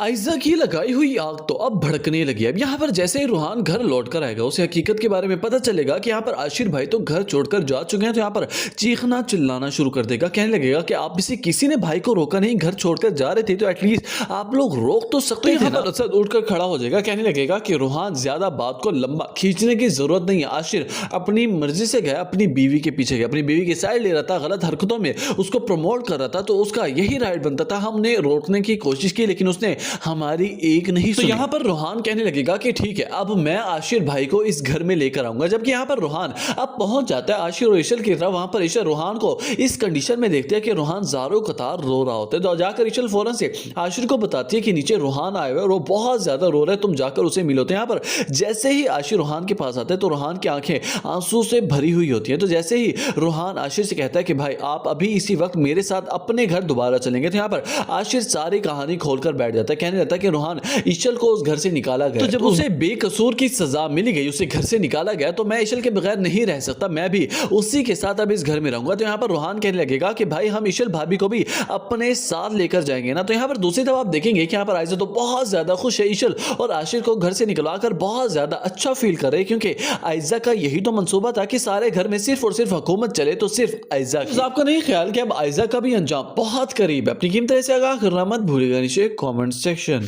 आयजा की लगाई हुई आग तो अब भड़कने लगी है। अब यहाँ पर जैसे ही रूहान घर लौट कर आएगा उसे हकीकत के बारे में पता चलेगा कि यहाँ पर आशिर भाई तो घर छोड़कर जा चुके हैं। तो यहाँ पर चीखना चिल्लाना शुरू कर देगा, कहने लगेगा कि आप में से किसी ने भाई को रोका नहीं, घर छोड़कर जा रहे थे तो एटलीस्ट आप लोग रोक तो सकते थे ना। असद उठकर खड़ा हो जाएगा, कहने लगेगा कि रूहान ज्यादा बात को लंबा खींचने की जरूरत नहीं है। आशिर अपनी मर्जी से गया, अपनी बीवी के पीछे गया, अपनी बीवी की साइड ले रहा था, गलत हरकतों में उसको प्रमोट कर रहा था, तो उसका यही राइट बनता था। हमने रोकने की कोशिश की लेकिन उसने हमारी एक नहीं सुनी। तो यहाँ पर रूहान कहने लगेगा कि ठीक है, अब मैं आशिर भाई को इस घर में लेकर आऊंगा। जबकि यहाँ पर रूहान अब पहुंच जाता है आशिर और इशल की तरफ। वहां पर इशल रूहान को इस कंडीशन में देखते हैं कि रूहान ज़ारो कतार रो रहा होता है। तो जाकर इशल फौरन से आशिर को बताती है कि नीचे रूहान आया हुआ है और वो बहुत ज्यादा रो रहा है, तुम जाकर उसे मिलो। तो यहाँ पर जैसे ही आशिर रूहान के पास आता है तो रूहान की आंखें आंसू से भरी हुई होती हैं। तो जैसे ही रूहान आशिर से कहता है कि भाई आप अभी इसी वक्त मेरे साथ अपने घर दोबारा चलेंगे, तो यहाँ पर आशिर सारी कहानी खोलकर बैठ जाता है, कहने लगता है कि रूहान इशल को उस घर से निकाला गया। तो जब उसे बेकसूर की सजा मिली गई, उसे घर से निकाला गया, तो मैं इशल के बगैर नहीं रह सकता, मैं भी उसी के साथ अब इस घर में रहूंगा। तो यहाँ पर रूहान कहने लगेगा कि भाई हम इशल भाभी को भी अपने साथ लेकर जाएंगे ना। तो यहाँ पर दूसरी तरफ आप देखेंगे कि यहाँ पर आयजा तो बहुत ज्यादा खुश है, इशल और आशिर को घर से निकलवाकर बहुत ज्यादा अच्छा फील कर रहे हैं, क्योंकि आयजा का यही तो मंसूबा था कि सारे घर में सिर्फ और सिर्फ हुकूमत चले तो सिर्फ आयजा की। आपका नहीं ख्याल कि अब आयजा का भी अंजाम बहुत करीब है? अपनी कीमत से आगाह करना मत भूलिएगा नीचे कॉमेंट सेक्शन।